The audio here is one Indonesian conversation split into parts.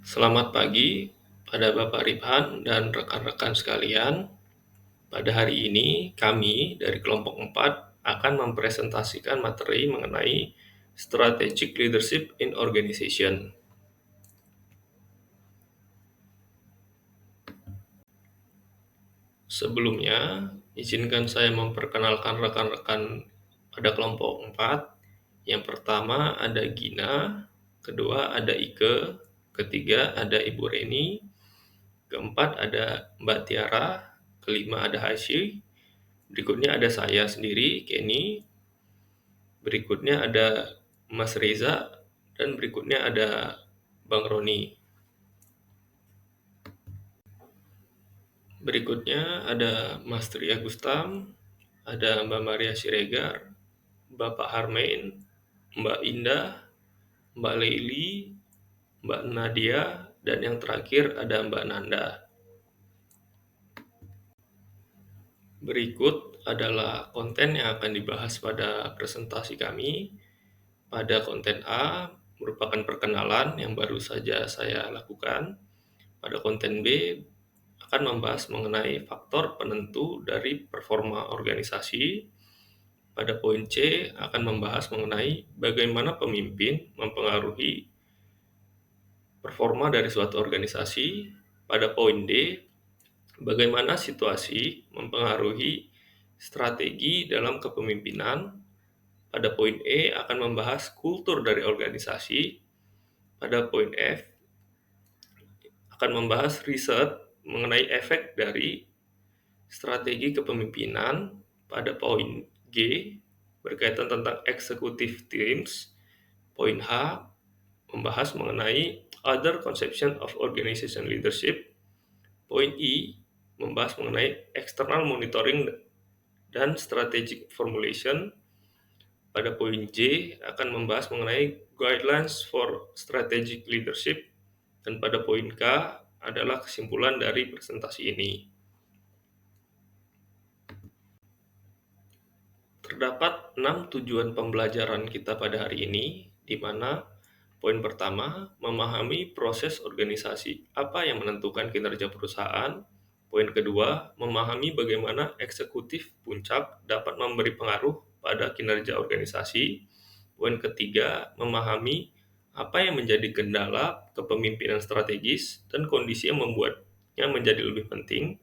Selamat pagi pada Bapak Riphan dan rekan-rekan sekalian. Pada hari ini, kami dari kelompok 4 akan mempresentasikan materi mengenai Strategic Leadership in Organization. Sebelumnya, izinkan saya memperkenalkan rekan-rekan pada kelompok 4. Yang pertama ada Gina, kedua ada Ike, ketiga ada Ibu Reni, keempat ada Mbak Tiara, kelima ada Hasyi, berikutnya ada saya sendiri, Kenny, berikutnya ada Mas Reza, dan berikutnya ada Bang Roni. Berikutnya ada Mas Tri Agustam, ada Mbak Maria Siregar, Bapak Harmain, Mbak Indah, Mbak Leili, Mbak Nadia, dan yang terakhir ada Mbak Nanda. Berikut adalah konten yang akan dibahas pada presentasi kami. Pada konten A merupakan perkenalan yang baru saja saya lakukan. Pada konten B akan membahas mengenai faktor penentu dari performa organisasi. Pada poin C akan membahas mengenai bagaimana pemimpin mempengaruhi performa dari suatu organisasi. Pada poin D, bagaimana situasi mempengaruhi strategi dalam kepemimpinan. Pada poin E akan membahas kultur dari organisasi. Pada poin F akan membahas riset mengenai efek dari strategi kepemimpinan. Pada poin G berkaitan tentang executive teams. Poin H membahas mengenai other conception of organization leadership. Poin I membahas mengenai external monitoring dan strategic formulation. Pada poin J akan membahas mengenai guidelines for strategic leadership, dan pada poin K adalah kesimpulan dari presentasi ini. Terdapat 6 tujuan pembelajaran kita pada hari ini, di mana poin pertama, memahami proses organisasi apa yang menentukan kinerja perusahaan. Poin kedua, memahami bagaimana eksekutif puncak dapat memberi pengaruh pada kinerja organisasi. Poin ketiga, memahami apa yang menjadi kendala kepemimpinan strategis dan kondisi yang membuatnya menjadi lebih penting.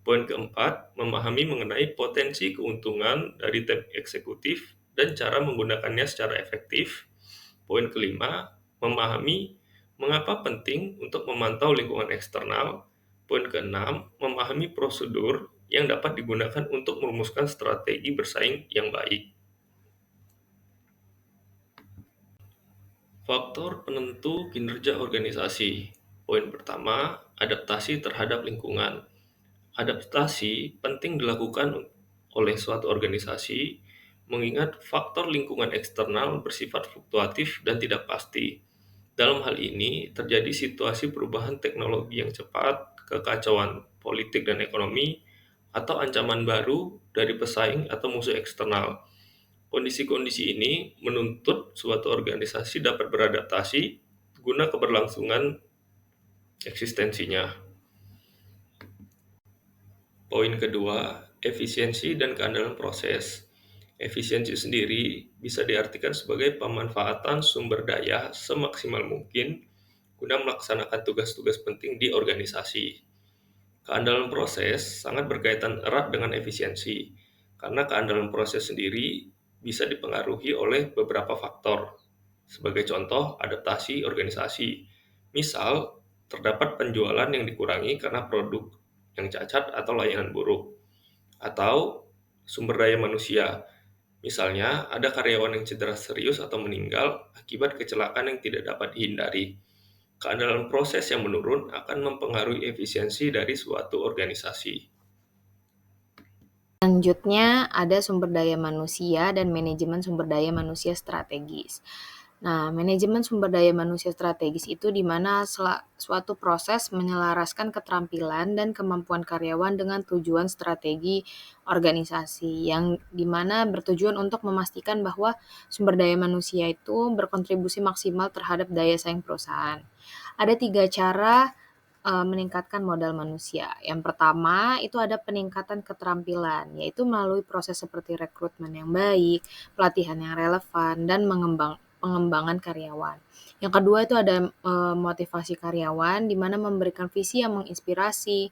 Poin keempat, memahami mengenai potensi keuntungan dari tim eksekutif dan cara menggunakannya secara efektif. Poin kelima, memahami mengapa penting untuk memantau lingkungan eksternal. Poin keenam, memahami prosedur yang dapat digunakan untuk merumuskan strategi bersaing yang baik. Faktor penentu kinerja organisasi. Poin pertama, adaptasi terhadap lingkungan. Adaptasi penting dilakukan oleh suatu organisasi, mengingat faktor lingkungan eksternal bersifat fluktuatif dan tidak pasti. Dalam hal ini, terjadi situasi perubahan teknologi yang cepat, kekacauan politik dan ekonomi, atau ancaman baru dari pesaing atau musuh eksternal. Kondisi-kondisi ini menuntut suatu organisasi dapat beradaptasi guna keberlangsungan eksistensinya. Poin kedua, efisiensi dan keandalan proses. Efisiensi sendiri bisa diartikan sebagai pemanfaatan sumber daya semaksimal mungkin guna melaksanakan tugas-tugas penting di organisasi. Keandalan proses sangat berkaitan erat dengan efisiensi, karena keandalan proses sendiri bisa dipengaruhi oleh beberapa faktor. Sebagai contoh, adaptasi organisasi. Misal, terdapat penjualan yang dikurangi karena produk yang cacat atau layanan buruk. Atau sumber daya manusia. Misalnya, ada karyawan yang cedera serius atau meninggal akibat kecelakaan yang tidak dapat dihindari. Keandalan proses yang menurun akan mempengaruhi efisiensi dari suatu organisasi. Selanjutnya ada sumber daya manusia dan manajemen sumber daya manusia strategis. Nah, manajemen sumber daya manusia strategis itu di mana suatu proses menyelaraskan keterampilan dan kemampuan karyawan dengan tujuan strategi organisasi yang di mana bertujuan untuk memastikan bahwa sumber daya manusia itu berkontribusi maksimal terhadap daya saing perusahaan. Ada 3 cara meningkatkan modal manusia. Yang pertama itu ada peningkatan keterampilan, yaitu melalui proses seperti rekrutmen yang baik, pelatihan yang relevan, dan pengembangan karyawan. Yang kedua itu ada motivasi karyawan, di mana memberikan visi yang menginspirasi,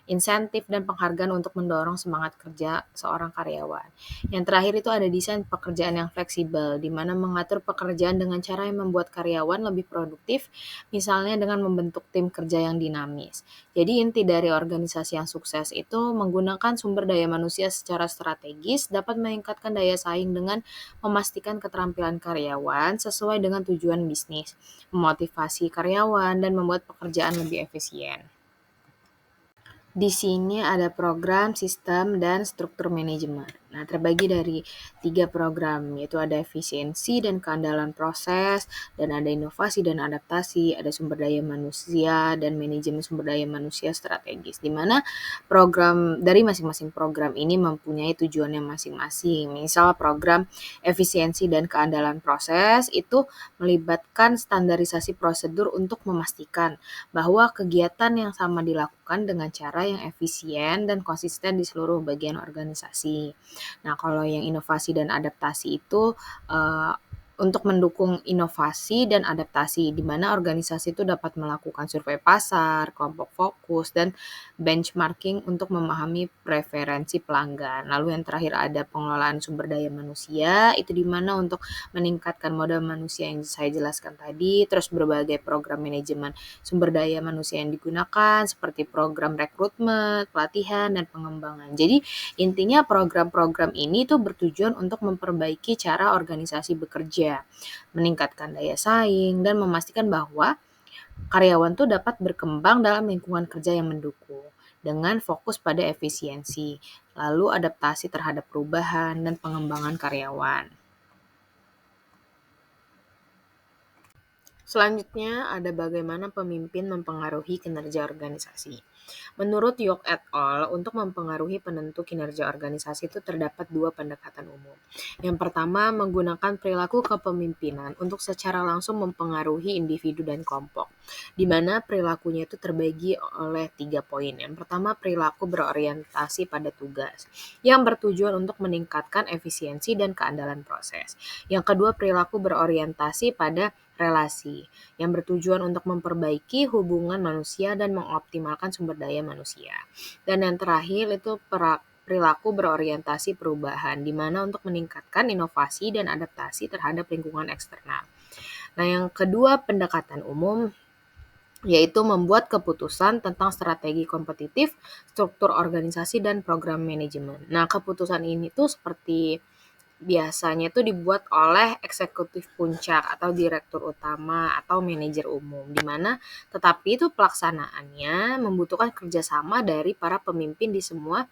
insentif dan penghargaan untuk mendorong semangat kerja seorang karyawan. Yang terakhir itu ada desain pekerjaan yang fleksibel, di mana mengatur pekerjaan dengan cara yang membuat karyawan lebih produktif, misalnya dengan membentuk tim kerja yang dinamis. Jadi inti dari organisasi yang sukses itu menggunakan sumber daya manusia secara strategis dapat meningkatkan daya saing dengan memastikan keterampilan karyawan sesuai dengan tujuan bisnis, memotivasi karyawan, dan membuat pekerjaan lebih efisien. Di sini ada program, sistem, dan struktur manajemen. Nah, terbagi dari 3 program, yaitu ada efisiensi dan keandalan proses, dan ada inovasi dan adaptasi, ada sumber daya manusia, dan manajemen sumber daya manusia strategis. Di mana program dari masing-masing program ini mempunyai tujuannya masing-masing. Misal program efisiensi dan keandalan proses itu melibatkan standarisasi prosedur untuk memastikan bahwa kegiatan yang sama dilakukan dengan cara yang efisien dan konsisten di seluruh bagian organisasi. Nah, kalau yang inovasi dan adaptasi itu, eee, untuk mendukung inovasi dan adaptasi, di mana organisasi itu dapat melakukan survei pasar, kelompok fokus, dan benchmarking untuk memahami preferensi pelanggan. Lalu yang terakhir ada pengelolaan sumber daya manusia, itu di mana untuk meningkatkan modal manusia yang saya jelaskan tadi, terus berbagai program manajemen sumber daya manusia yang digunakan seperti program rekrutmen, pelatihan, dan pengembangan. Jadi intinya program-program ini tuh bertujuan untuk memperbaiki cara organisasi bekerja, meningkatkan daya saing, dan memastikan bahwa karyawan tuh dapat berkembang dalam lingkungan kerja yang mendukung dengan fokus pada efisiensi, lalu adaptasi terhadap perubahan dan pengembangan karyawan. Selanjutnya ada bagaimana pemimpin mempengaruhi kinerja organisasi. Menurut York et al., untuk mempengaruhi penentu kinerja organisasi itu terdapat 2 pendekatan umum. Yang pertama, menggunakan perilaku kepemimpinan untuk secara langsung mempengaruhi individu dan kelompok, di mana perilakunya itu terbagi oleh 3 poin. Yang pertama, perilaku berorientasi pada tugas, yang bertujuan untuk meningkatkan efisiensi dan keandalan proses. Yang kedua, perilaku berorientasi pada relasi, yang bertujuan untuk memperbaiki hubungan manusia dan mengoptimalkan sumber daya manusia. Dan yang terakhir itu perilaku berorientasi perubahan, di mana untuk meningkatkan inovasi dan adaptasi terhadap lingkungan eksternal. Nah, yang kedua pendekatan umum yaitu membuat keputusan tentang strategi kompetitif, struktur organisasi, dan program manajemen. Nah, keputusan ini tuh seperti biasanya itu dibuat oleh eksekutif puncak atau direktur utama atau manajer umum, di mana tetapi itu pelaksanaannya membutuhkan kerjasama dari para pemimpin di semua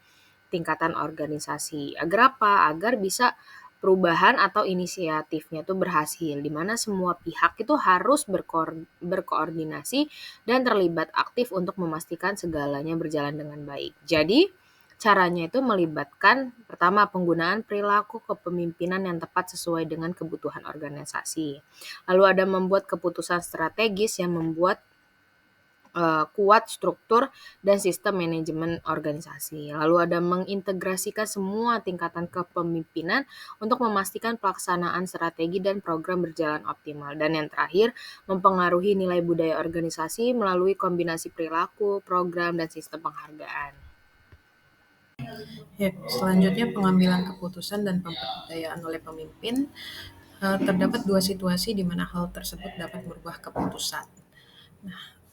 tingkatan organisasi. Agar apa? Agar bisa perubahan atau inisiatifnya itu berhasil, di mana semua pihak itu harus berkoordinasi dan terlibat aktif untuk memastikan segalanya berjalan dengan baik. Jadi, caranya itu melibatkan pertama penggunaan perilaku kepemimpinan yang tepat sesuai dengan kebutuhan organisasi. Lalu ada membuat keputusan strategis yang membuat kuat struktur dan sistem manajemen organisasi. Lalu ada mengintegrasikan semua tingkatan kepemimpinan untuk memastikan pelaksanaan strategi dan program berjalan optimal. Dan yang terakhir, mempengaruhi nilai budaya organisasi melalui kombinasi perilaku, program, dan sistem penghargaan. Ya, selanjutnya pengambilan keputusan dan pemberdayaan oleh pemimpin. Terdapat 2 situasi di mana hal tersebut dapat merubah keputusan.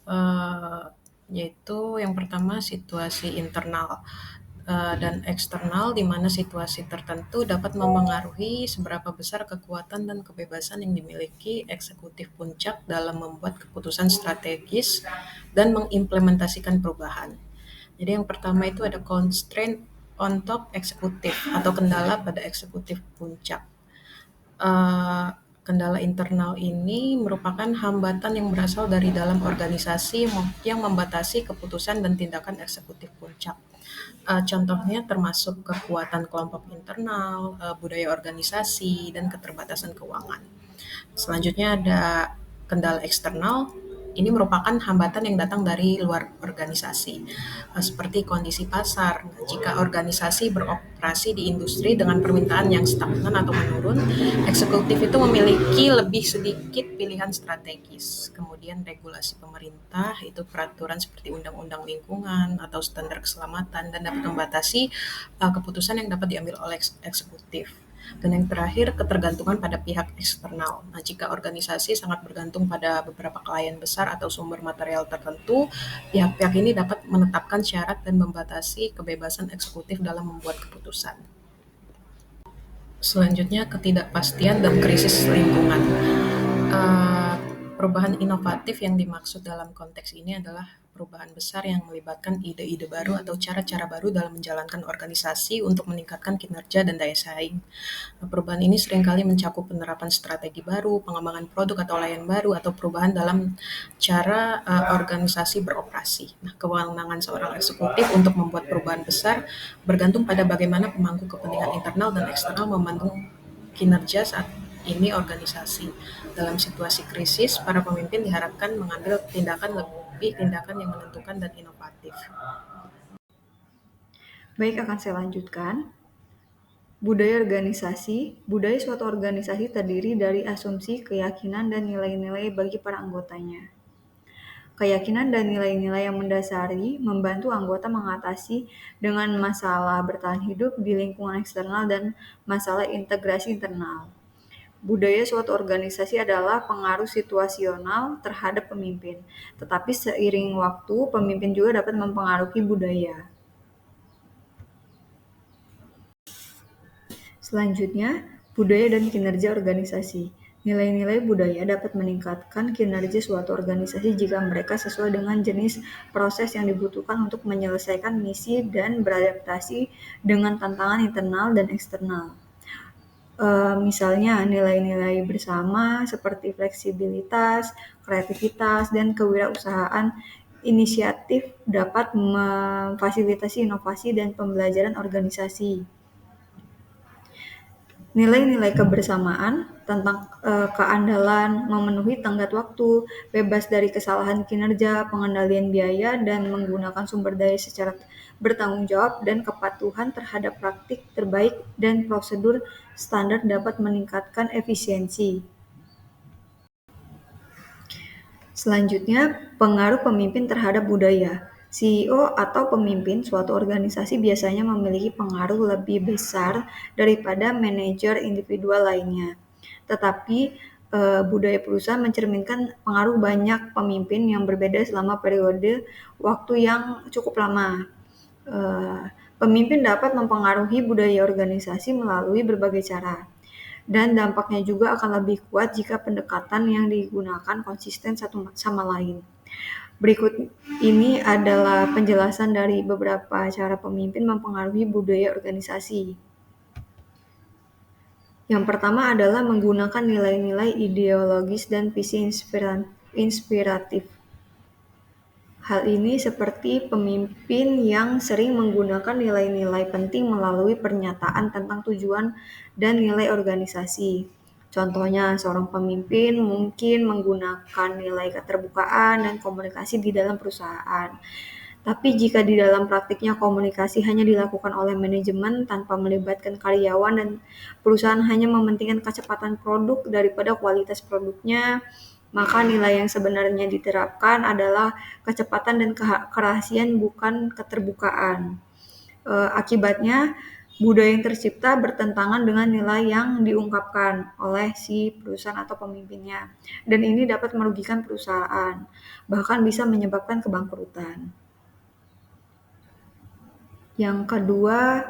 Eee, Yaitu yang pertama situasi internal, dan eksternal di mana situasi tertentu dapat memengaruhi seberapa besar kekuatan dan kebebasan yang dimiliki eksekutif puncak dalam membuat keputusan strategis dan mengimplementasikan perubahan. Jadi yang pertama itu ada constraint on top eksekutif atau kendala pada eksekutif puncak. Eee Kendala internal ini merupakan hambatan yang berasal dari dalam organisasi yang membatasi keputusan dan tindakan eksekutif puncak. Contohnya termasuk kekuatan kelompok internal, budaya organisasi, dan keterbatasan keuangan. Selanjutnya ada kendala eksternal. Ini merupakan hambatan yang datang dari luar organisasi, seperti kondisi pasar. Jika organisasi beroperasi di industri dengan permintaan yang stagnan atau menurun, eksekutif itu memiliki lebih sedikit pilihan strategis. Kemudian regulasi pemerintah, itu peraturan seperti undang-undang lingkungan atau standar keselamatan, dan dapat membatasi keputusan yang dapat diambil oleh eksekutif. Dan yang terakhir, ketergantungan pada pihak eksternal. Nah, jika organisasi sangat bergantung pada beberapa klien besar atau sumber material tertentu, pihak-pihak ini dapat menetapkan syarat dan membatasi kebebasan eksekutif dalam membuat keputusan. Selanjutnya, ketidakpastian dan krisis lingkungan. Perubahan inovatif yang dimaksud dalam konteks ini adalah perubahan besar yang melibatkan ide-ide baru atau cara-cara baru dalam menjalankan organisasi untuk meningkatkan kinerja dan daya saing. Perubahan ini seringkali mencakup penerapan strategi baru, pengembangan produk atau layanan baru, atau perubahan dalam cara organisasi beroperasi. Nah, kewenangan seorang eksekutif untuk membuat perubahan besar bergantung pada bagaimana pemangku kepentingan internal dan eksternal membantu kinerja saat ini organisasi. Dalam situasi krisis, para pemimpin diharapkan mengambil tindakan yang menentukan dan inovatif. Baik, akan saya lanjutkan. Budaya organisasi. Budaya suatu organisasi terdiri dari asumsi, keyakinan, dan nilai-nilai bagi para anggotanya. Keyakinan dan nilai-nilai yang mendasari membantu anggota mengatasi dengan masalah bertahan hidup di lingkungan eksternal dan masalah integrasi internal. Budaya suatu organisasi adalah pengaruh situasional terhadap pemimpin, tetapi seiring waktu, pemimpin juga dapat mempengaruhi budaya. Selanjutnya, budaya dan kinerja organisasi. Nilai-nilai budaya dapat meningkatkan kinerja suatu organisasi jika mereka sesuai dengan jenis proses yang dibutuhkan untuk menyelesaikan misi dan beradaptasi dengan tantangan internal dan eksternal. Misalnya nilai-nilai bersama seperti fleksibilitas, kreativitas, dan kewirausahaan inisiatif dapat memfasilitasi inovasi dan pembelajaran organisasi. Nilai-nilai kebersamaan tentang keandalan, memenuhi tenggat waktu, bebas dari kesalahan kinerja, pengendalian biaya, dan menggunakan sumber daya secara bertanggung jawab, dan kepatuhan terhadap praktik terbaik dan prosedur standar dapat meningkatkan efisiensi. Selanjutnya, pengaruh pemimpin terhadap budaya. CEO atau pemimpin suatu organisasi biasanya memiliki pengaruh lebih besar daripada manajer individual lainnya. Tetapi budaya perusahaan mencerminkan pengaruh banyak pemimpin yang berbeda selama periode waktu yang cukup lama. Pemimpin dapat mempengaruhi budaya organisasi melalui berbagai cara. Dan dampaknya juga akan lebih kuat jika pendekatan yang digunakan konsisten satu sama lain. Berikut ini adalah penjelasan dari beberapa cara pemimpin mempengaruhi budaya organisasi. Yang pertama adalah menggunakan nilai-nilai ideologis dan visi inspiratif. Hal ini seperti pemimpin yang sering menggunakan nilai-nilai penting melalui pernyataan tentang tujuan dan nilai organisasi. Contohnya, seorang pemimpin mungkin menggunakan nilai keterbukaan dan komunikasi di dalam perusahaan. Tapi jika di dalam praktiknya komunikasi hanya dilakukan oleh manajemen tanpa melibatkan karyawan dan perusahaan hanya mementingkan kecepatan produk daripada kualitas produknya, maka nilai yang sebenarnya diterapkan adalah kecepatan dan kerahasiaan, bukan keterbukaan. Akibatnya, budaya yang tercipta bertentangan dengan nilai yang diungkapkan oleh si perusahaan atau pemimpinnya. Dan ini dapat merugikan perusahaan, bahkan bisa menyebabkan kebangkrutan. Yang kedua,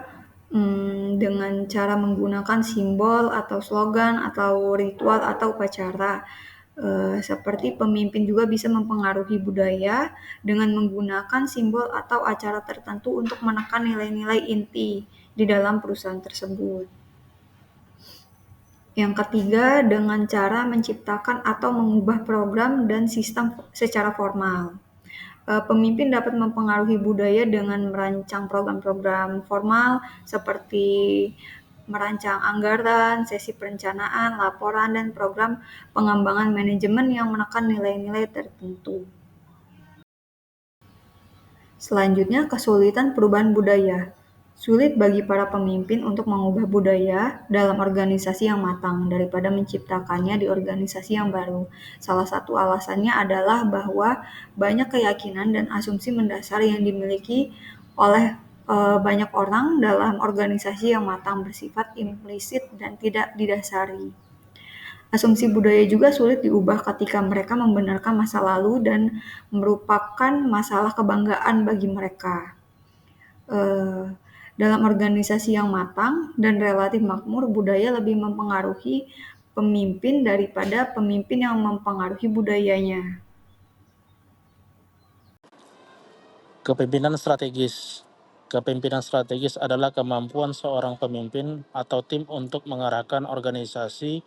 dengan cara menggunakan simbol atau slogan atau ritual atau upacara. Seperti pemimpin juga bisa mempengaruhi budaya dengan menggunakan simbol atau acara tertentu untuk menekan nilai-nilai inti di dalam perusahaan tersebut. Yang ketiga, dengan cara menciptakan atau mengubah program dan sistem secara formal. Pemimpin dapat mempengaruhi budaya dengan merancang program-program formal seperti merancang anggaran, sesi perencanaan, laporan, dan program pengembangan manajemen yang menekan nilai-nilai tertentu. Selanjutnya, kesulitan perubahan budaya. Sulit bagi para pemimpin untuk mengubah budaya dalam organisasi yang matang daripada menciptakannya di organisasi yang baru. Salah satu alasannya adalah bahwa banyak keyakinan dan asumsi mendasar yang dimiliki oleh banyak orang dalam organisasi yang matang bersifat implisit dan tidak didasari. Asumsi budaya juga sulit diubah ketika mereka membenarkan masa lalu dan merupakan masalah kebanggaan bagi mereka. Dalam organisasi yang matang dan relatif makmur, budaya lebih mempengaruhi pemimpin daripada pemimpin yang mempengaruhi budayanya. Kepemimpinan strategis. Kepemimpinan strategis adalah kemampuan seorang pemimpin atau tim untuk mengarahkan organisasi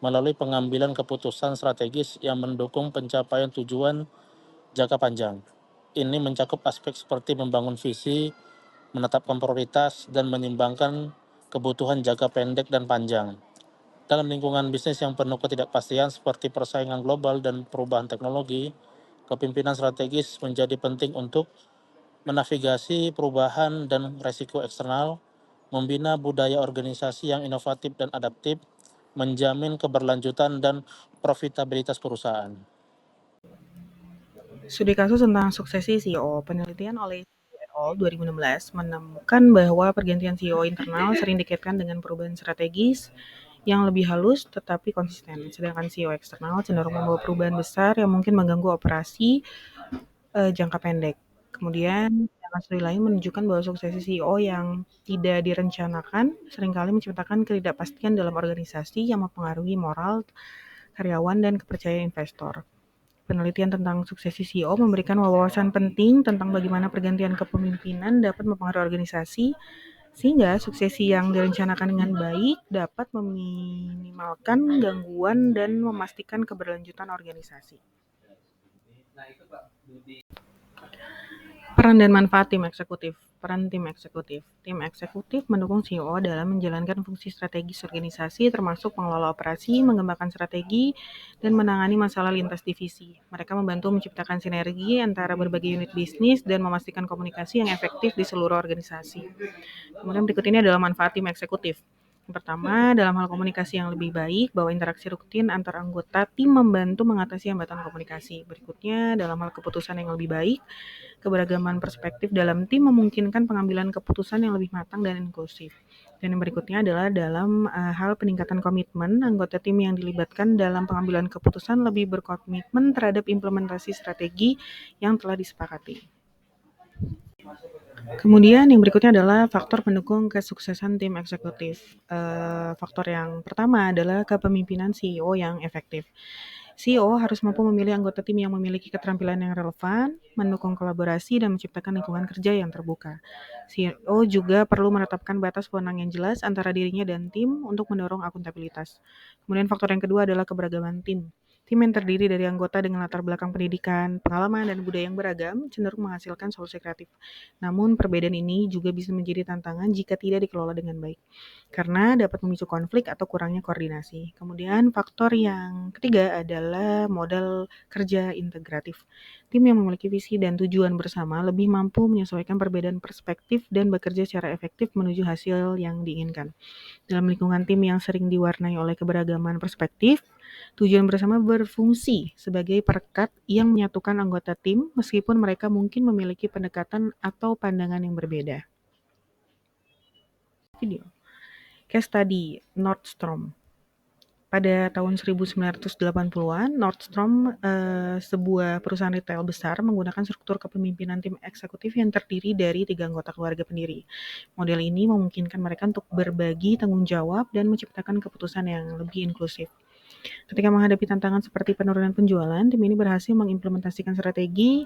melalui pengambilan keputusan strategis yang mendukung pencapaian tujuan jangka panjang. Ini mencakup aspek seperti membangun visi, menetapkan prioritas, dan menyimbangkan kebutuhan jangka pendek dan panjang. Dalam lingkungan bisnis yang penuh ketidakpastian seperti persaingan global dan perubahan teknologi, kepemimpinan strategis menjadi penting untuk menavigasi perubahan dan resiko eksternal, membina budaya organisasi yang inovatif dan adaptif, menjamin keberlanjutan dan profitabilitas perusahaan. Studi kasus tentang suksesi CEO. Penelitian oleh et al. 2016 menemukan bahwa pergantian CEO internal sering dikaitkan dengan perubahan strategis yang lebih halus tetapi konsisten, sedangkan CEO eksternal cenderung membawa perubahan besar yang mungkin mengganggu operasi jangka pendek. Kemudian, studi lain menunjukkan bahwa suksesi CEO yang tidak direncanakan seringkali menciptakan ketidakpastian dalam organisasi yang mempengaruhi moral karyawan dan kepercayaan investor. Penelitian tentang suksesi CEO memberikan wawasan penting tentang bagaimana pergantian kepemimpinan dapat mempengaruhi organisasi, sehingga suksesi yang direncanakan dengan baik dapat meminimalkan gangguan dan memastikan keberlanjutan organisasi. Peran dan manfaat tim eksekutif. Peran tim eksekutif. Tim eksekutif mendukung CEO dalam menjalankan fungsi strategis organisasi termasuk mengelola operasi, mengembangkan strategi, dan menangani masalah lintas divisi. Mereka membantu menciptakan sinergi antara berbagai unit bisnis dan memastikan komunikasi yang efektif di seluruh organisasi. Kemudian berikut ini adalah manfaat tim eksekutif. Yang pertama, dalam hal komunikasi yang lebih baik, bahwa interaksi rutin antar anggota tim membantu mengatasi hambatan komunikasi. Berikutnya, dalam hal keputusan yang lebih baik, keberagaman perspektif dalam tim memungkinkan pengambilan keputusan yang lebih matang dan inklusif. Dan yang berikutnya adalah dalam hal peningkatan komitmen, anggota tim yang dilibatkan dalam pengambilan keputusan lebih berkomitmen terhadap implementasi strategi yang telah disepakati. Kemudian yang berikutnya adalah faktor pendukung kesuksesan tim eksekutif. Faktor yang pertama adalah kepemimpinan CEO yang efektif. CEO harus mampu memilih anggota tim yang memiliki keterampilan yang relevan, mendukung kolaborasi, dan menciptakan lingkungan kerja yang terbuka. CEO juga perlu menetapkan batas wewenang yang jelas antara dirinya dan tim untuk mendorong akuntabilitas. Kemudian faktor yang kedua adalah keberagaman tim. Tim yang terdiri dari anggota dengan latar belakang pendidikan, pengalaman, dan budaya yang beragam cenderung menghasilkan solusi kreatif. Namun perbedaan ini juga bisa menjadi tantangan jika tidak dikelola dengan baik, karena dapat memicu konflik atau kurangnya koordinasi. Kemudian faktor yang ketiga adalah modal kerja integratif. Tim yang memiliki visi dan tujuan bersama lebih mampu menyesuaikan perbedaan perspektif dan bekerja secara efektif menuju hasil yang diinginkan. Dalam lingkungan tim yang sering diwarnai oleh keberagaman perspektif, tujuan bersama berfungsi sebagai perekat yang menyatukan anggota tim meskipun mereka mungkin memiliki pendekatan atau pandangan yang berbeda. Video. Case study Nordstrom. Pada tahun 1980-an, Nordstrom, sebuah perusahaan retail besar, menggunakan struktur kepemimpinan tim eksekutif yang terdiri dari 3 anggota keluarga pendiri. Model ini memungkinkan mereka untuk berbagi tanggung jawab dan menciptakan keputusan yang lebih inklusif. Ketika menghadapi tantangan seperti penurunan penjualan, tim ini berhasil mengimplementasikan strategi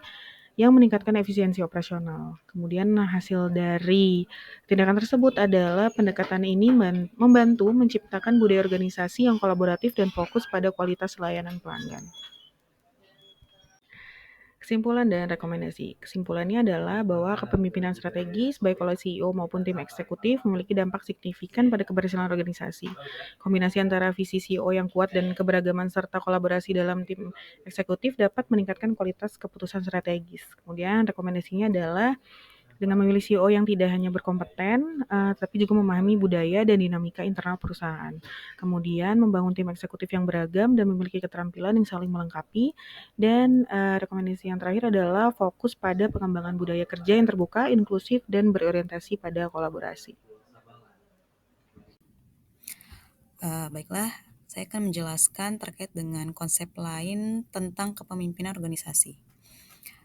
yang meningkatkan efisiensi operasional. Kemudian hasil dari tindakan tersebut adalah pendekatan ini membantu menciptakan budaya organisasi yang kolaboratif dan fokus pada kualitas layanan pelanggan. Kesimpulan dan rekomendasi. Kesimpulannya adalah bahwa kepemimpinan strategis, baik oleh CEO maupun tim eksekutif, memiliki dampak signifikan pada keberhasilan organisasi. Kombinasi antara visi CEO yang kuat dan keberagaman serta kolaborasi dalam tim eksekutif dapat meningkatkan kualitas keputusan strategis. Kemudian rekomendasinya adalah dengan memilih CEO yang tidak hanya berkompeten, tapi juga memahami budaya dan dinamika internal perusahaan. Kemudian membangun tim eksekutif yang beragam dan memiliki keterampilan yang saling melengkapi. Dan rekomendasi yang terakhir adalah fokus pada pengembangan budaya kerja yang terbuka, inklusif, dan berorientasi pada kolaborasi. Baiklah, saya akan menjelaskan terkait dengan konsep lain tentang kepemimpinan organisasi.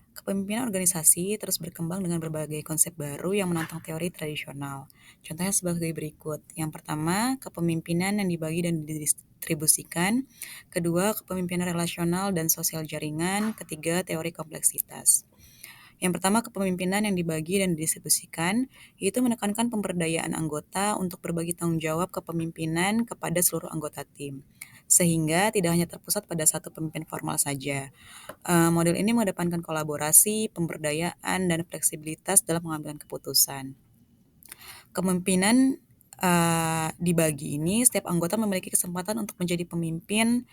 Kepemimpinan organisasi terus berkembang dengan berbagai konsep baru yang menantang teori tradisional. Contohnya sebagai berikut. Yang pertama, kepemimpinan yang dibagi dan didistribusikan. Kedua, kepemimpinan relasional dan sosial jaringan. Ketiga, teori kompleksitas. Yang pertama, kepemimpinan yang dibagi dan didistribusikan, yaitu menekankan pemberdayaan anggota untuk berbagi tanggung jawab kepemimpinan kepada seluruh anggota tim, sehingga tidak hanya terpusat pada satu pemimpin formal saja. Model ini mengedepankan kolaborasi, pemberdayaan, dan fleksibilitas dalam pengambilan keputusan. Kepemimpinan dibagi ini, setiap anggota memiliki kesempatan untuk menjadi pemimpin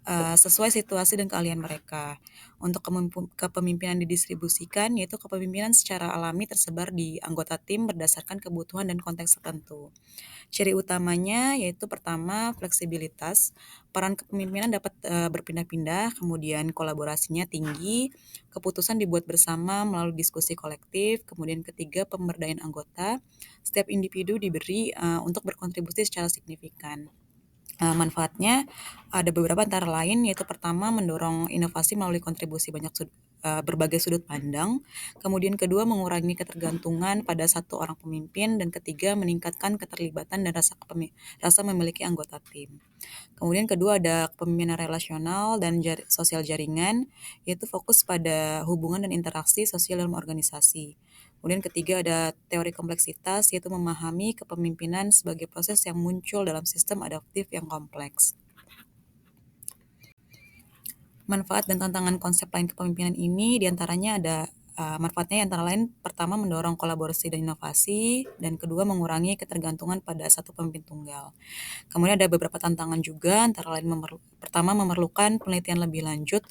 sesuai situasi dan keahlian mereka. Untuk kepemimpinan didistribusikan, yaitu kepemimpinan secara alami tersebar di anggota tim berdasarkan kebutuhan dan konteks tertentu. Ciri utamanya yaitu pertama, fleksibilitas. Peran kepemimpinan dapat berpindah-pindah, kemudian kolaborasinya tinggi, keputusan dibuat bersama melalui diskusi kolektif, kemudian ketiga, pemberdayaan anggota. Setiap individu diberi untuk berkontribusi secara signifikan. Manfaatnya ada beberapa antara lain, yaitu pertama, mendorong inovasi melalui kontribusi berbagai sudut pandang. Kemudian kedua, mengurangi ketergantungan pada satu orang pemimpin. Dan ketiga, meningkatkan keterlibatan dan rasa memiliki anggota tim. Kemudian kedua, ada kepemimpinan relasional dan sosial jaringan, yaitu fokus pada hubungan dan interaksi sosial dalam organisasi. Kemudian ketiga, ada teori kompleksitas, yaitu memahami kepemimpinan sebagai proses yang muncul dalam sistem adaptif yang kompleks. Manfaat dan tantangan konsep lain kepemimpinan ini diantaranya ada manfaatnya antara lain, pertama, mendorong kolaborasi dan inovasi, dan kedua, mengurangi ketergantungan pada satu pemimpin tunggal. Kemudian ada beberapa tantangan juga, antara lain pertama, memerlukan penelitian lebih lanjut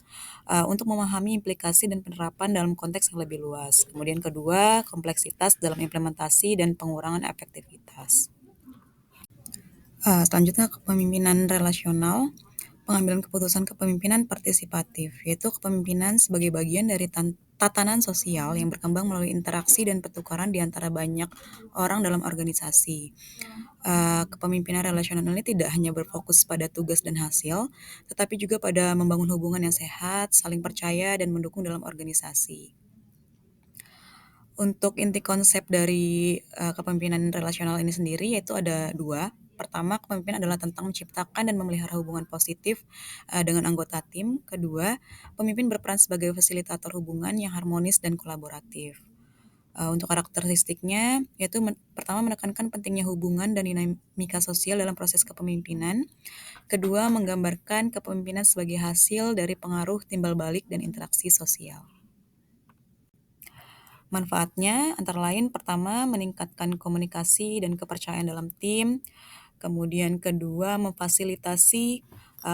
untuk memahami implikasi dan penerapan dalam konteks yang lebih luas. Kemudian kedua, kompleksitas dalam implementasi dan pengurangan efektivitas. Selanjutnya, kepemimpinan relasional. Pengambilan keputusan kepemimpinan partisipatif, yaitu kepemimpinan sebagai bagian dari tatanan sosial yang berkembang melalui interaksi dan pertukaran di antara banyak orang dalam organisasi. Kepemimpinan relasional ini tidak hanya berfokus pada tugas dan hasil, tetapi juga pada membangun hubungan yang sehat, saling percaya, dan mendukung dalam organisasi. Untuk inti konsep dari kepemimpinan relasional ini sendiri yaitu ada dua. Pertama, kepemimpinan adalah tentang menciptakan dan memelihara hubungan positif dengan anggota tim. Kedua, pemimpin berperan sebagai fasilitator hubungan yang harmonis dan kolaboratif. Untuk karakteristiknya, yaitu pertama, menekankan pentingnya hubungan dan dinamika sosial dalam proses kepemimpinan. Kedua, menggambarkan kepemimpinan sebagai hasil dari pengaruh timbal balik dan interaksi sosial. Manfaatnya antara lain, pertama, meningkatkan komunikasi dan kepercayaan dalam tim. Kemudian kedua, memfasilitasi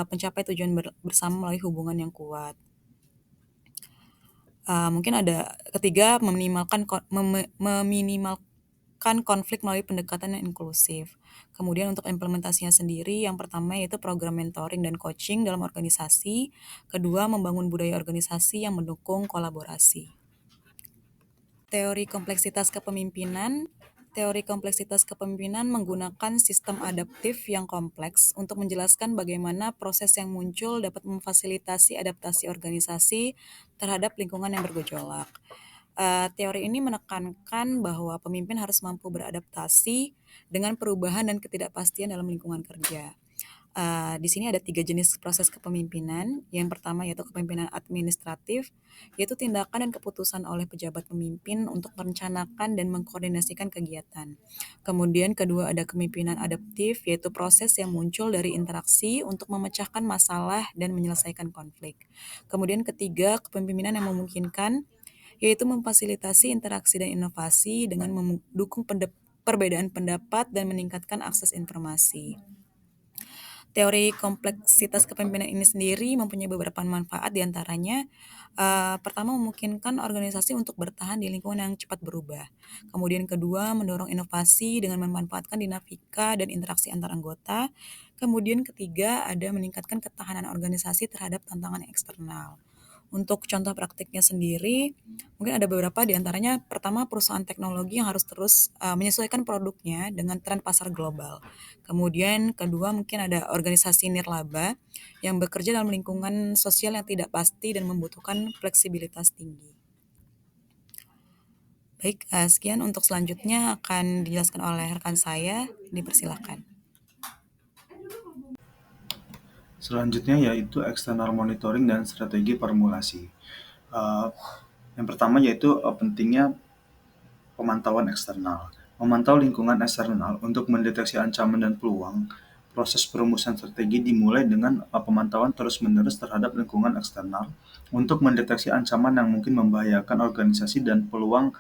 pencapai tujuan bersama melalui hubungan yang kuat. Mungkin ada ketiga, meminimalkan konflik melalui pendekatan yang inklusif. Kemudian untuk implementasinya sendiri, yang pertama yaitu program mentoring dan coaching dalam organisasi. Kedua, membangun budaya organisasi yang mendukung kolaborasi. Teori kompleksitas kepemimpinan. Teori kompleksitas kepemimpinan menggunakan sistem adaptif yang kompleks untuk menjelaskan bagaimana proses yang muncul dapat memfasilitasi adaptasi organisasi terhadap lingkungan yang bergejolak. Teori ini menekankan bahwa pemimpin harus mampu beradaptasi dengan perubahan dan ketidakpastian dalam lingkungan kerja. Di sini ada 3 jenis proses kepemimpinan. Yang pertama yaitu kepemimpinan administratif, yaitu tindakan dan keputusan oleh pejabat pemimpin untuk merencanakan dan mengkoordinasikan kegiatan. Kemudian kedua ada kepemimpinan adaptif, yaitu proses yang muncul dari interaksi untuk memecahkan masalah dan menyelesaikan konflik. Kemudian ketiga, kepemimpinan yang memungkinkan, yaitu memfasilitasi interaksi dan inovasi dengan mendukung perbedaan pendapat dan meningkatkan akses informasi. Teori kompleksitas kepemimpinan ini sendiri mempunyai beberapa manfaat, diantaranya pertama memungkinkan organisasi untuk bertahan di lingkungan yang cepat berubah. Kemudian kedua, mendorong inovasi dengan memanfaatkan dinamika dan interaksi antar anggota. Kemudian ketiga, ada meningkatkan ketahanan organisasi terhadap tantangan eksternal. Untuk contoh praktiknya sendiri, mungkin ada beberapa, diantaranya pertama perusahaan teknologi yang harus terus menyesuaikan produknya dengan tren pasar global. Kemudian kedua mungkin ada organisasi nirlaba yang bekerja dalam lingkungan sosial yang tidak pasti dan membutuhkan fleksibilitas tinggi. Baik, sekian. Untuk selanjutnya akan dijelaskan oleh rekan saya, dipersilakan. Selanjutnya yaitu external monitoring dan strategi formulasi. Yang pertama yaitu pentingnya pemantauan eksternal. Memantau lingkungan eksternal untuk mendeteksi ancaman dan peluang. Proses perumusan strategi dimulai dengan pemantauan terus-menerus terhadap lingkungan eksternal untuk mendeteksi ancaman yang mungkin membahayakan organisasi dan peluang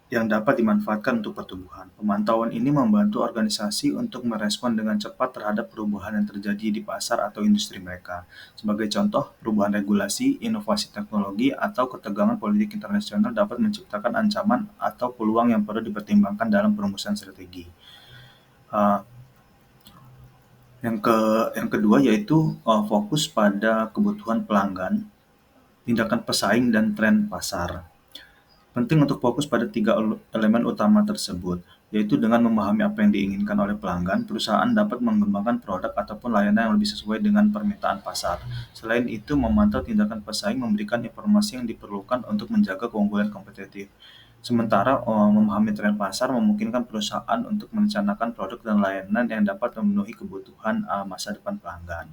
yang dapat dimanfaatkan untuk pertumbuhan. Pemantauan ini membantu organisasi untuk merespon dengan cepat terhadap perubahan yang terjadi di pasar atau industri mereka. Sebagai contoh, perubahan regulasi, inovasi teknologi, atau ketegangan politik internasional dapat menciptakan ancaman atau peluang yang perlu dipertimbangkan dalam perumusan strategi. Yang kedua yaitu fokus pada kebutuhan pelanggan, tindakan pesaing, dan tren pasar. Penting untuk fokus pada 3 elemen utama tersebut, yaitu dengan memahami apa yang diinginkan oleh pelanggan, perusahaan dapat mengembangkan produk ataupun layanan yang lebih sesuai dengan permintaan pasar. Selain itu, memantau tindakan pesaing memberikan informasi yang diperlukan untuk menjaga keunggulan kompetitif. Sementara, memahami tren pasar memungkinkan perusahaan untuk merencanakan produk dan layanan yang dapat memenuhi kebutuhan masa depan pelanggan.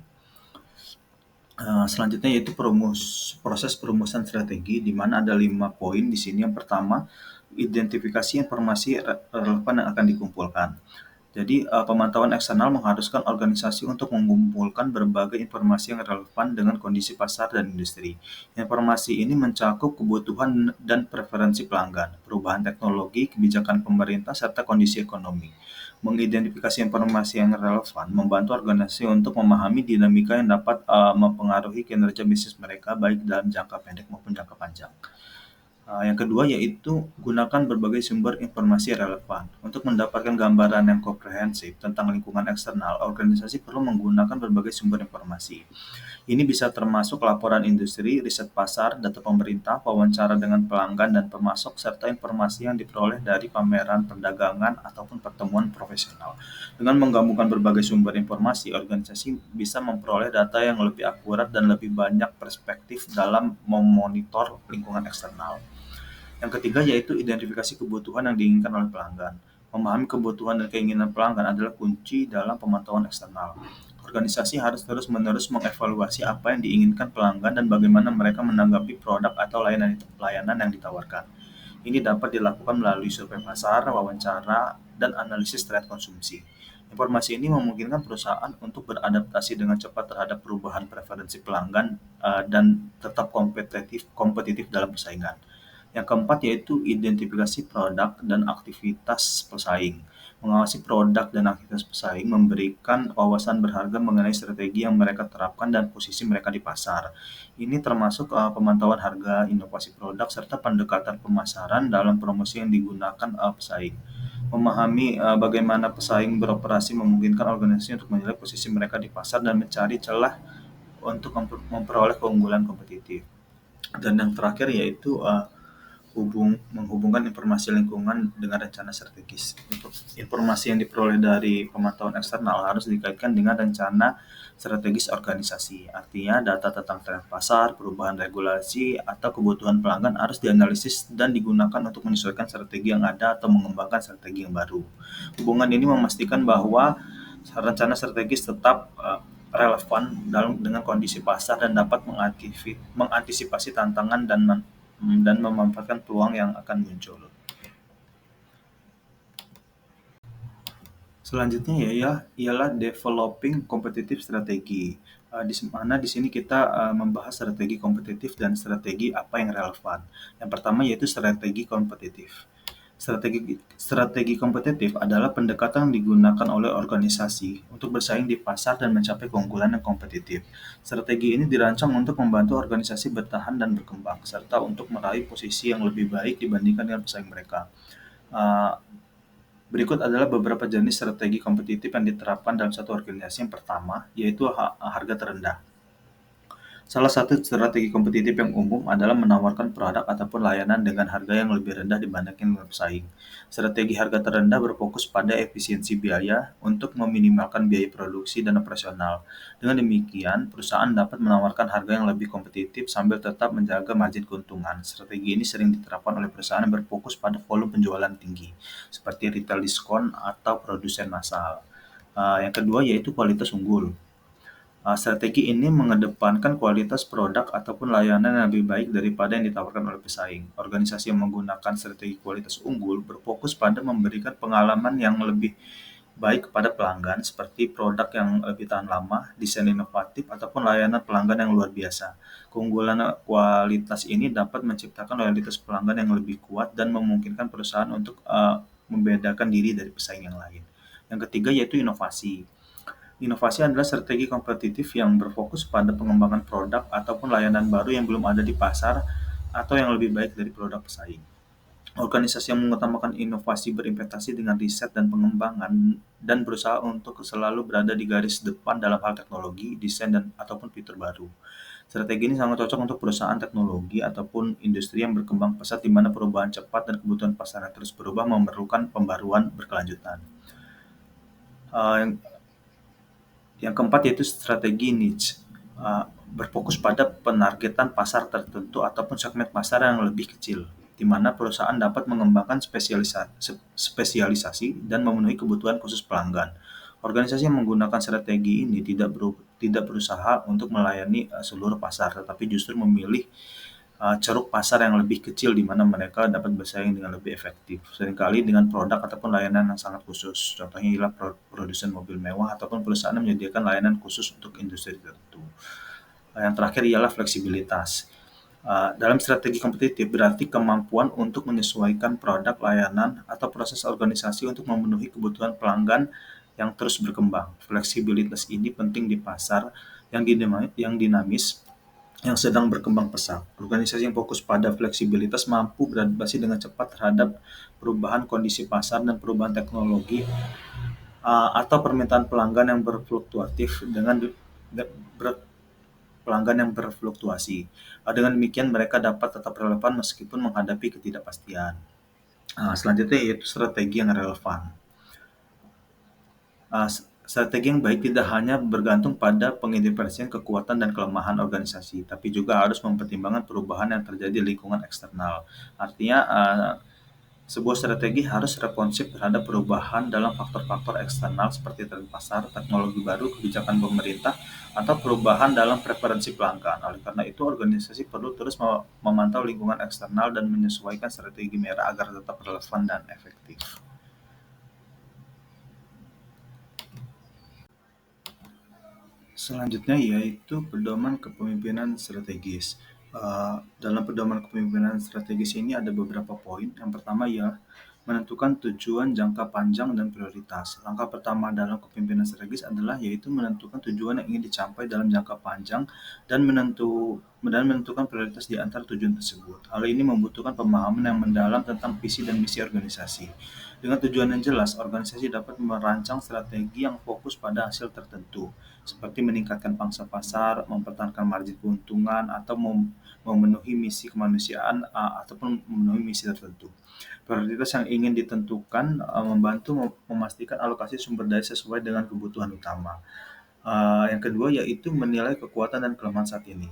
Selanjutnya yaitu proses perumusan strategi, di mana ada 5 poin di sini. Yang pertama, identifikasi informasi relevan yang akan dikumpulkan. Jadi, pemantauan eksternal mengharuskan organisasi untuk mengumpulkan berbagai informasi yang relevan dengan kondisi pasar dan industri. Informasi ini mencakup kebutuhan dan preferensi pelanggan, perubahan teknologi, kebijakan pemerintah, serta kondisi ekonomi. Mengidentifikasi informasi yang relevan membantu organisasi untuk memahami dinamika yang dapat mempengaruhi kinerja bisnis mereka baik dalam jangka pendek maupun jangka panjang. Yang kedua yaitu gunakan berbagai sumber informasi relevan. Untuk mendapatkan gambaran yang komprehensif tentang lingkungan eksternal, organisasi perlu menggunakan berbagai sumber informasi. Ini bisa termasuk laporan industri, riset pasar, data pemerintah, wawancara dengan pelanggan dan pemasok, serta informasi yang diperoleh dari pameran perdagangan ataupun pertemuan profesional. Dengan menggabungkan berbagai sumber informasi, organisasi bisa memperoleh data yang lebih akurat dan lebih banyak perspektif dalam memonitor lingkungan eksternal. Yang ketiga yaitu identifikasi kebutuhan yang diinginkan oleh pelanggan. Memahami kebutuhan dan keinginan pelanggan adalah kunci dalam pemantauan eksternal. Organisasi harus terus-menerus mengevaluasi apa yang diinginkan pelanggan dan bagaimana mereka menanggapi produk atau layanan yang ditawarkan. Ini dapat dilakukan melalui survei pasar, wawancara, dan analisis tren konsumsi. Informasi ini memungkinkan perusahaan untuk beradaptasi dengan cepat terhadap perubahan preferensi pelanggan dan tetap kompetitif dalam persaingan. Yang keempat yaitu identifikasi produk dan aktivitas pesaing. Mengawasi produk dan aktivitas pesaing memberikan wawasan berharga mengenai strategi yang mereka terapkan dan posisi mereka di pasar. Ini termasuk pemantauan harga, inovasi produk, serta pendekatan pemasaran dalam promosi yang digunakan pesaing. Memahami bagaimana pesaing beroperasi memungkinkan organisasi untuk menilai posisi mereka di pasar dan mencari celah untuk memperoleh keunggulan kompetitif. Dan yang terakhir yaitu menghubungkan informasi lingkungan dengan rencana strategis. Informasi yang diperoleh dari pemantauan eksternal harus dikaitkan dengan rencana strategis organisasi. Artinya, data tentang tren pasar, perubahan regulasi, atau kebutuhan pelanggan harus dianalisis dan digunakan untuk menyesuaikan strategi yang ada atau mengembangkan strategi yang baru. Hubungan ini memastikan bahwa rencana strategis tetap relevan dengan kondisi pasar dan dapat mengantisipasi tantangan dan memanfaatkan peluang yang akan muncul. Selanjutnya ialah developing competitive strategi. Di sini kita membahas strategi kompetitif dan strategi apa yang relevan. Yang pertama yaitu strategi kompetitif. Strategi kompetitif adalah pendekatan yang digunakan oleh organisasi untuk bersaing di pasar dan mencapai keunggulan yang kompetitif. Strategi ini dirancang untuk membantu organisasi bertahan dan berkembang, serta untuk meraih posisi yang lebih baik dibandingkan dengan pesaing mereka. Berikut adalah beberapa jenis strategi kompetitif yang diterapkan dalam satu organisasi. Yang pertama, yaitu harga terendah. Salah satu strategi kompetitif yang umum adalah menawarkan produk ataupun layanan dengan harga yang lebih rendah dibandingkan dengan pesaing. Strategi harga terendah berfokus pada efisiensi biaya untuk meminimalkan biaya produksi dan operasional. Dengan demikian, perusahaan dapat menawarkan harga yang lebih kompetitif sambil tetap menjaga margin keuntungan. Strategi ini sering diterapkan oleh perusahaan yang berfokus pada volume penjualan tinggi, seperti retail diskon atau produsen massal. Yang kedua yaitu kualitas unggul. Strategi ini mengedepankan kualitas produk ataupun layanan yang lebih baik daripada yang ditawarkan oleh pesaing. Organisasi yang menggunakan strategi kualitas unggul berfokus pada memberikan pengalaman yang lebih baik kepada pelanggan, seperti produk yang lebih tahan lama, desain inovatif, ataupun layanan pelanggan yang luar biasa. Keunggulan kualitas ini dapat menciptakan loyalitas pelanggan yang lebih kuat dan memungkinkan perusahaan untuk membedakan diri dari pesaing yang lain. Yang ketiga yaitu inovasi. Inovasi adalah strategi kompetitif yang berfokus pada pengembangan produk ataupun layanan baru yang belum ada di pasar atau yang lebih baik dari produk pesaing. Organisasi yang mengutamakan inovasi berinvestasi dengan riset dan pengembangan dan berusaha untuk selalu berada di garis depan dalam hal teknologi, desain, ataupun fitur baru. Strategi ini sangat cocok untuk perusahaan teknologi ataupun industri yang berkembang pesat di mana perubahan cepat dan kebutuhan pasar yang terus berubah memerlukan pembaruan berkelanjutan. Yang keempat yaitu strategi niche. Berfokus pada penargetan pasar tertentu ataupun segmen pasar yang lebih kecil, di mana perusahaan dapat mengembangkan spesialisasi dan memenuhi kebutuhan khusus pelanggan. Organisasi yang menggunakan strategi ini tidak berusaha untuk melayani seluruh pasar, tetapi justru memilih ceruk pasar yang lebih kecil di mana mereka dapat bersaing dengan lebih efektif, seringkali dengan produk ataupun layanan yang sangat khusus. Contohnya ialah produsen mobil mewah ataupun perusahaan yang menyediakan layanan khusus untuk industri tertentu. Yang terakhir ialah fleksibilitas. Dalam strategi kompetitif berarti kemampuan untuk menyesuaikan produk, layanan, atau proses organisasi untuk memenuhi kebutuhan pelanggan yang terus berkembang. Fleksibilitas ini penting di pasar yang dinamis, yang sedang berkembang pesat. Organisasi yang fokus pada fleksibilitas mampu beradaptasi dengan cepat terhadap perubahan kondisi pasar dan perubahan teknologi atau permintaan pelanggan yang berfluktuatif pelanggan yang berfluktuasi. Dengan demikian mereka dapat tetap relevan meskipun menghadapi ketidakpastian. Selanjutnya yaitu strategi yang relevan. Strategi yang baik tidak hanya bergantung pada pengidentifikasian kekuatan dan kelemahan organisasi, tapi juga harus mempertimbangkan perubahan yang terjadi di lingkungan eksternal. Artinya, sebuah strategi harus responsif terhadap perubahan dalam faktor-faktor eksternal seperti tren pasar, teknologi baru, kebijakan pemerintah, atau perubahan dalam preferensi pelanggan. Oleh karena itu, organisasi perlu terus memantau lingkungan eksternal dan menyesuaikan strategi mereka agar tetap relevan dan efektif. Selanjutnya yaitu pedoman kepemimpinan strategis. Dalam pedoman kepemimpinan strategis ini ada beberapa poin. Yang pertama ialah menentukan tujuan jangka panjang dan prioritas. Langkah pertama dalam kepemimpinan strategis adalah yaitu menentukan tujuan yang ingin dicapai dalam jangka panjang dan menentukan prioritas di antara tujuan tersebut. Hal ini membutuhkan pemahaman yang mendalam tentang visi dan misi organisasi. Dengan tujuan yang jelas, organisasi dapat merancang strategi yang fokus pada hasil tertentu, seperti meningkatkan pangsa pasar, mempertahankan margin keuntungan, atau memenuhi misi kemanusiaan ataupun memenuhi misi tertentu. Prioritas yang ingin ditentukan membantu memastikan alokasi sumber daya sesuai dengan kebutuhan utama. Yang kedua yaitu menilai kekuatan dan kelemahan saat ini.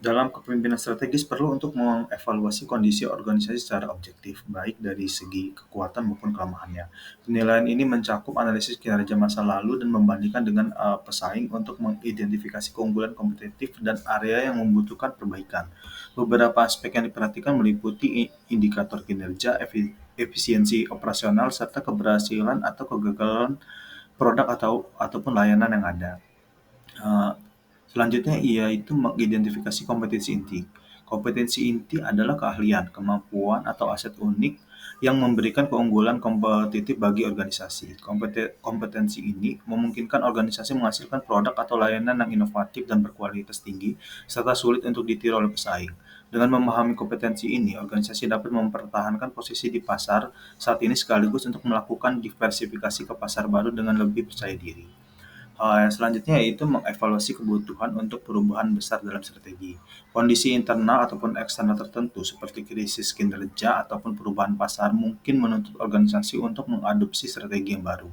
Dalam kepemimpinan strategis perlu untuk mengevaluasi kondisi organisasi secara objektif, baik dari segi kekuatan maupun kelemahannya. Penilaian ini mencakup analisis kinerja masa lalu dan membandingkan dengan pesaing untuk mengidentifikasi keunggulan kompetitif dan area yang membutuhkan perbaikan. Beberapa aspek yang diperhatikan meliputi indikator kinerja, efisiensi operasional, serta keberhasilan atau kegagalan produk ataupun layanan yang ada. Eh, Selanjutnya yaitu mengidentifikasi kompetensi inti. Kompetensi inti adalah keahlian, kemampuan, atau aset unik yang memberikan keunggulan kompetitif bagi organisasi. Kompetensi ini memungkinkan organisasi menghasilkan produk atau layanan yang inovatif dan berkualitas tinggi, serta sulit untuk ditiru oleh pesaing. Dengan memahami kompetensi ini, organisasi dapat mempertahankan posisi di pasar saat ini sekaligus untuk melakukan diversifikasi ke pasar baru dengan lebih percaya diri. Yang selanjutnya yaitu mengevaluasi kebutuhan untuk perubahan besar dalam strategi. Kondisi internal ataupun eksternal tertentu seperti krisis kinerja ataupun perubahan pasar mungkin menuntut organisasi untuk mengadopsi strategi yang baru.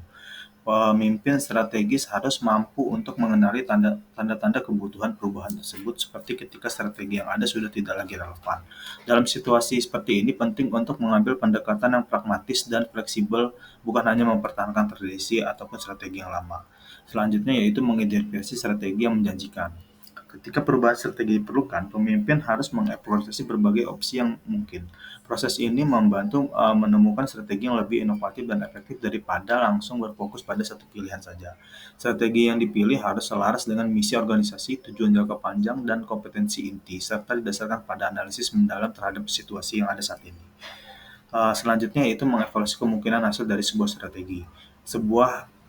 Pemimpin strategis harus mampu untuk mengenali tanda-tanda kebutuhan perubahan tersebut seperti ketika strategi yang ada sudah tidak lagi relevan. Dalam situasi seperti ini penting untuk mengambil pendekatan yang pragmatis dan fleksibel, bukan hanya mempertahankan tradisi ataupun strategi yang lama. Selanjutnya yaitu mengidentifikasi strategi yang menjanjikan. Ketika perubahan strategi diperlukan, pemimpin harus mengeksplorasi berbagai opsi yang mungkin. Proses ini membantu menemukan strategi yang lebih inovatif dan efektif daripada langsung berfokus pada satu pilihan saja. Strategi yang dipilih harus selaras dengan misi organisasi, tujuan jangka panjang, dan kompetensi inti, serta didasarkan pada analisis mendalam terhadap situasi yang ada saat ini. Selanjutnya yaitu mengevaluasi kemungkinan hasil dari sebuah strategi.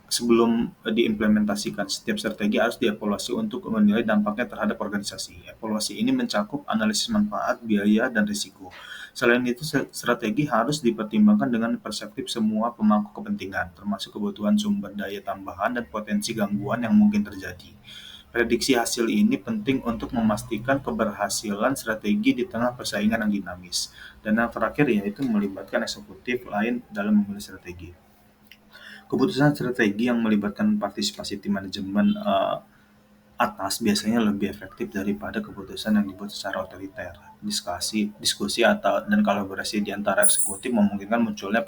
Sebelum diimplementasikan, setiap strategi harus dievaluasi untuk menilai dampaknya terhadap organisasi. Evaluasi ini mencakup analisis manfaat, biaya, dan risiko. Selain itu, strategi harus dipertimbangkan dengan perspektif semua pemangku kepentingan, termasuk kebutuhan sumber daya tambahan dan potensi gangguan yang mungkin terjadi. Prediksi hasil ini penting untuk memastikan keberhasilan strategi di tengah persaingan yang dinamis. Dan yang terakhir yaitu melibatkan eksekutif lain dalam memilih strategi. Keputusan strategi yang melibatkan partisipasi tim manajemen atas biasanya lebih efektif daripada keputusan yang dibuat secara otoriter. Diskusi dan kolaborasi di antara eksekutif memungkinkan munculnya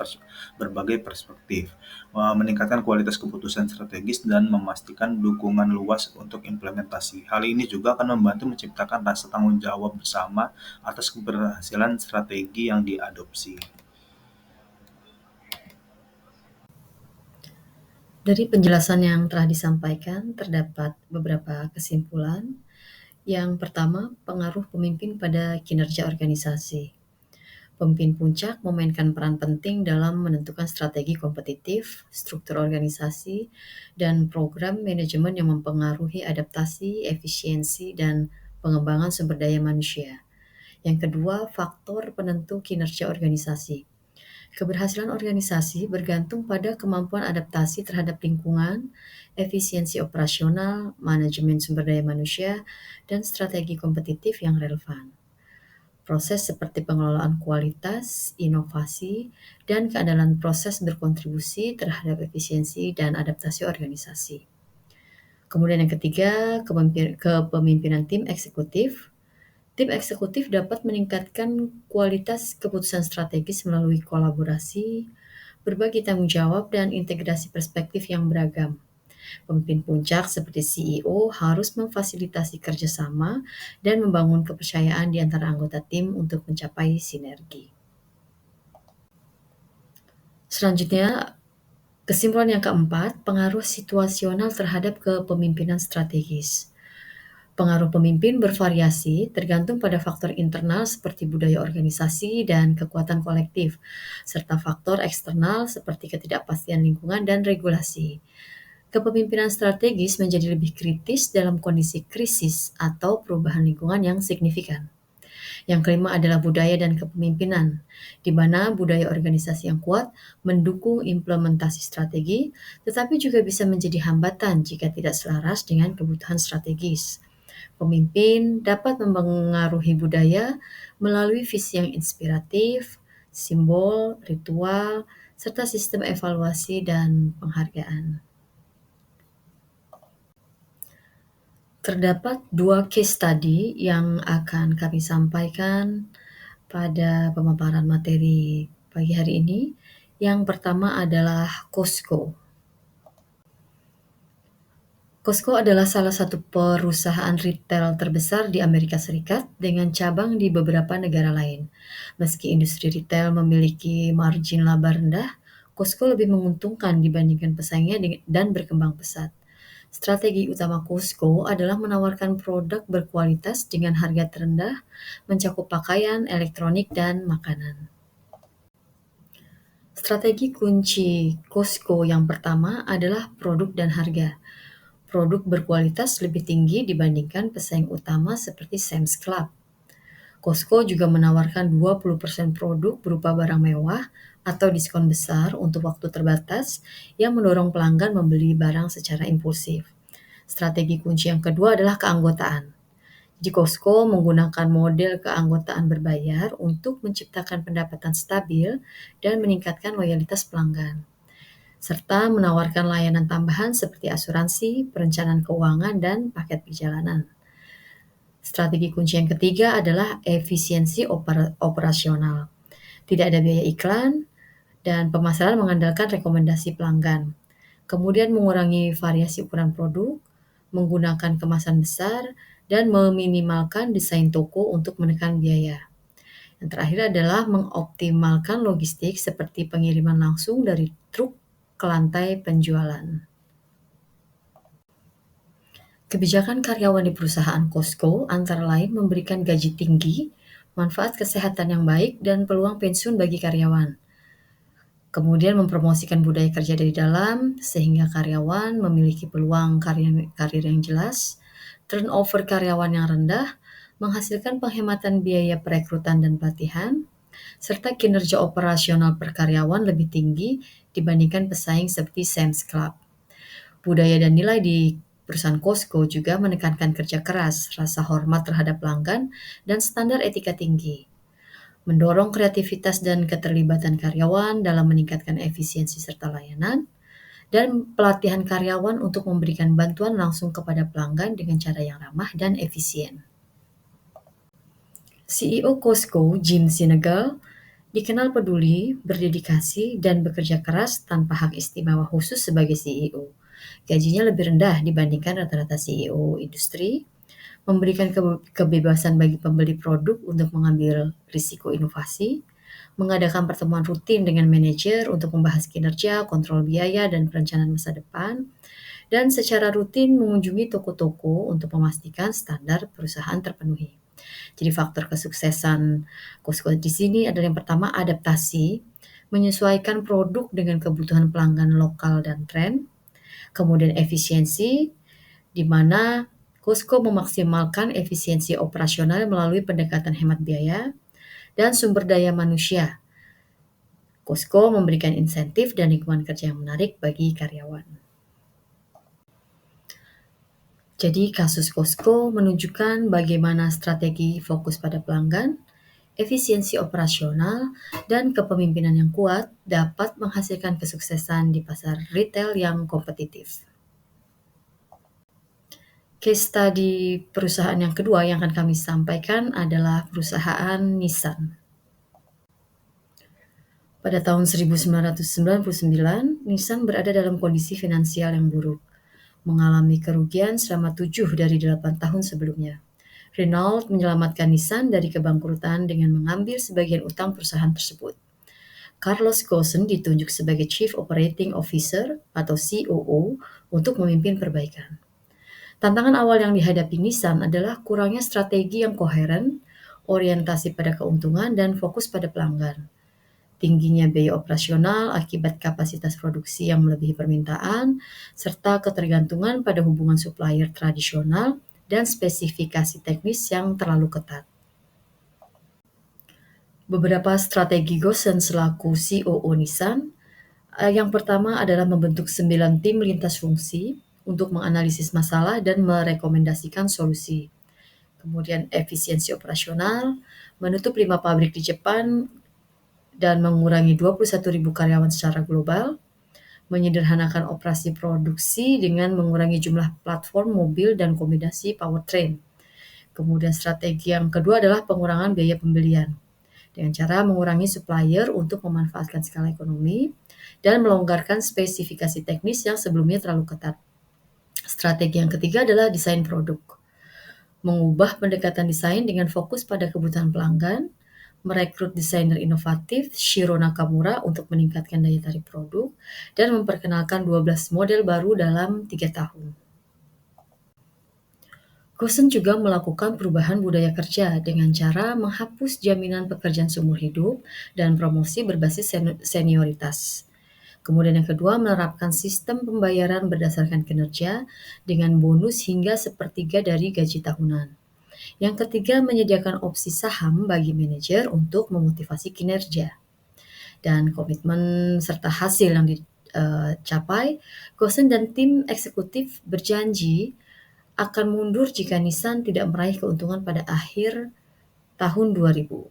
berbagai perspektif, meningkatkan kualitas keputusan strategis dan memastikan dukungan luas untuk implementasi. Hal ini juga akan membantu menciptakan rasa tanggung jawab bersama atas keberhasilan strategi yang diadopsi. Dari penjelasan yang telah disampaikan, terdapat beberapa kesimpulan. Yang pertama, pengaruh pemimpin pada kinerja organisasi. Pemimpin puncak memainkan peran penting dalam menentukan strategi kompetitif, struktur organisasi, dan program manajemen yang mempengaruhi adaptasi, efisiensi, dan pengembangan sumber daya manusia. Yang kedua, faktor penentu kinerja organisasi. Keberhasilan organisasi bergantung pada kemampuan adaptasi terhadap lingkungan, efisiensi operasional, manajemen sumber daya manusia, dan strategi kompetitif yang relevan. Proses seperti pengelolaan kualitas, inovasi, dan keandalan proses berkontribusi terhadap efisiensi dan adaptasi organisasi. Kemudian yang ketiga, kepemimpinan tim eksekutif. Tim eksekutif dapat meningkatkan kualitas keputusan strategis melalui kolaborasi, berbagi tanggung jawab, dan integrasi perspektif yang beragam. Pemimpin puncak seperti CEO harus memfasilitasi kerjasama dan membangun kepercayaan di antara anggota tim untuk mencapai sinergi. Selanjutnya, kesimpulan yang keempat, pengaruh situasional terhadap kepemimpinan strategis. Pengaruh pemimpin bervariasi tergantung pada faktor internal seperti budaya organisasi dan kekuatan kolektif, serta faktor eksternal seperti ketidakpastian lingkungan dan regulasi. Kepemimpinan strategis menjadi lebih kritis dalam kondisi krisis atau perubahan lingkungan yang signifikan. Yang kelima adalah budaya dan kepemimpinan, di mana budaya organisasi yang kuat mendukung implementasi strategi, tetapi juga bisa menjadi hambatan jika tidak selaras dengan kebutuhan strategis. Pemimpin dapat mempengaruhi budaya melalui visi yang inspiratif, simbol, ritual, serta sistem evaluasi dan penghargaan. Terdapat 2 case study yang akan kami sampaikan pada pemaparan materi pagi hari ini. Yang pertama adalah Costco. Costco adalah salah satu perusahaan retail terbesar di Amerika Serikat dengan cabang di beberapa negara lain. Meski industri retail memiliki margin laba rendah, Costco lebih menguntungkan dibandingkan pesaingnya dan berkembang pesat. Strategi utama Costco adalah menawarkan produk berkualitas dengan harga terendah, mencakup pakaian, elektronik, dan makanan. Strategi kunci Costco yang pertama adalah produk dan harga. Produk berkualitas lebih tinggi dibandingkan pesaing utama seperti Sam's Club. Costco juga menawarkan 20% produk berupa barang mewah atau diskon besar untuk waktu terbatas yang mendorong pelanggan membeli barang secara impulsif. Strategi kunci yang kedua adalah keanggotaan. Di Costco menggunakan model keanggotaan berbayar untuk menciptakan pendapatan stabil dan meningkatkan loyalitas pelanggan, serta menawarkan layanan tambahan seperti asuransi, perencanaan keuangan, dan paket perjalanan. Strategi kunci yang ketiga adalah efisiensi operasional. Tidak ada biaya iklan dan pemasaran mengandalkan rekomendasi pelanggan. Kemudian mengurangi variasi ukuran produk, menggunakan kemasan besar, dan meminimalkan desain toko untuk menekan biaya. Yang terakhir adalah mengoptimalkan logistik seperti pengiriman langsung dari truk ke lantai penjualan. Kebijakan karyawan di perusahaan Costco antara lain memberikan gaji tinggi, manfaat kesehatan yang baik, dan peluang pensiun bagi karyawan. Kemudian mempromosikan budaya kerja dari dalam, sehingga karyawan memiliki peluang karir yang jelas, turnover karyawan yang rendah, menghasilkan penghematan biaya perekrutan dan pelatihan, serta kinerja operasional per karyawan lebih tinggi dibandingkan pesaing seperti Sam's Club. Budaya dan nilai di perusahaan Costco juga menekankan kerja keras, rasa hormat terhadap pelanggan, dan standar etika tinggi. Mendorong kreativitas dan keterlibatan karyawan dalam meningkatkan efisiensi serta layanan, dan pelatihan karyawan untuk memberikan bantuan langsung kepada pelanggan dengan cara yang ramah dan efisien. CEO Costco, Jim Sinegal, dikenal peduli, berdedikasi, dan bekerja keras tanpa hak istimewa khusus sebagai CEO. Gajinya lebih rendah dibandingkan rata-rata CEO industri, memberikan kebebasan bagi pembeli produk untuk mengambil risiko inovasi, mengadakan pertemuan rutin dengan manajer untuk membahas kinerja, kontrol biaya, dan perencanaan masa depan, dan secara rutin mengunjungi toko-toko untuk memastikan standar perusahaan terpenuhi. Jadi faktor kesuksesan Costco di sini adalah yang pertama adaptasi, menyesuaikan produk dengan kebutuhan pelanggan lokal dan tren. Kemudian efisiensi, di mana Costco memaksimalkan efisiensi operasional melalui pendekatan hemat biaya, dan sumber daya manusia. Costco memberikan insentif dan lingkungan kerja yang menarik bagi karyawan. Jadi kasus Costco menunjukkan bagaimana strategi fokus pada pelanggan, efisiensi operasional, dan kepemimpinan yang kuat dapat menghasilkan kesuksesan di pasar retail yang kompetitif. Case study perusahaan yang kedua yang akan kami sampaikan adalah perusahaan Nissan. Pada tahun 1999, Nissan berada dalam kondisi finansial yang buruk, mengalami kerugian selama 7 dari 8 tahun sebelumnya. Renault menyelamatkan Nissan dari kebangkrutan dengan mengambil sebagian utang perusahaan tersebut. Carlos Ghosn ditunjuk sebagai Chief Operating Officer atau COO untuk memimpin perbaikan. Tantangan awal yang dihadapi Nissan adalah kurangnya strategi yang koheren, orientasi pada keuntungan, dan fokus pada pelanggan. Tingginya biaya operasional akibat kapasitas produksi yang melebihi permintaan, serta ketergantungan pada hubungan supplier tradisional dan spesifikasi teknis yang terlalu ketat. Beberapa strategi Ghosn selaku COO Nissan, yang pertama adalah membentuk 9 tim lintas fungsi untuk menganalisis masalah dan merekomendasikan solusi. Kemudian efisiensi operasional, menutup 5 pabrik di Jepang dan mengurangi 21.000 karyawan secara global, menyederhanakan operasi produksi dengan mengurangi jumlah platform mobil dan kombinasi powertrain. Kemudian strategi yang kedua adalah pengurangan biaya pembelian dengan cara mengurangi supplier untuk memanfaatkan skala ekonomi dan melonggarkan spesifikasi teknis yang sebelumnya terlalu ketat. Strategi yang ketiga adalah desain produk. Mengubah pendekatan desain dengan fokus pada kebutuhan pelanggan, merekrut desainer inovatif Shiro Nakamura untuk meningkatkan daya tarik produk, dan memperkenalkan 12 model baru dalam 3 tahun. Gosen juga melakukan perubahan budaya kerja dengan cara menghapus jaminan pekerjaan seumur hidup dan promosi berbasis senioritas. Kemudian yang kedua, menerapkan sistem pembayaran berdasarkan kinerja dengan bonus hingga sepertiga dari gaji tahunan. Yang ketiga, menyediakan opsi saham bagi manajer untuk memotivasi kinerja. Dan komitmen serta hasil yang dicapai, Gosen dan tim eksekutif berjanji akan mundur jika Nissan tidak meraih keuntungan pada akhir tahun 2000.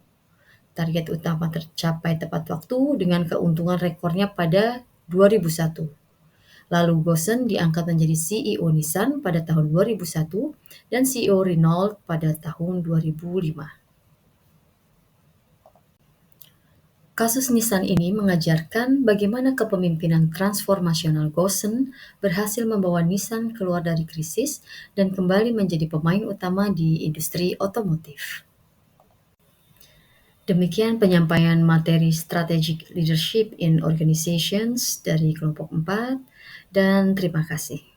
Target utama tercapai tepat waktu dengan keuntungan rekornya pada 2001. Lalu Gosen diangkat menjadi CEO Nissan pada tahun 2001 dan CEO Renault pada tahun 2005. Kasus Nissan ini mengajarkan bagaimana kepemimpinan transformasional Gosen berhasil membawa Nissan keluar dari krisis dan kembali menjadi pemain utama di industri otomotif. Demikian penyampaian materi Strategic Leadership in Organizations dari kelompok 4 dan terima kasih.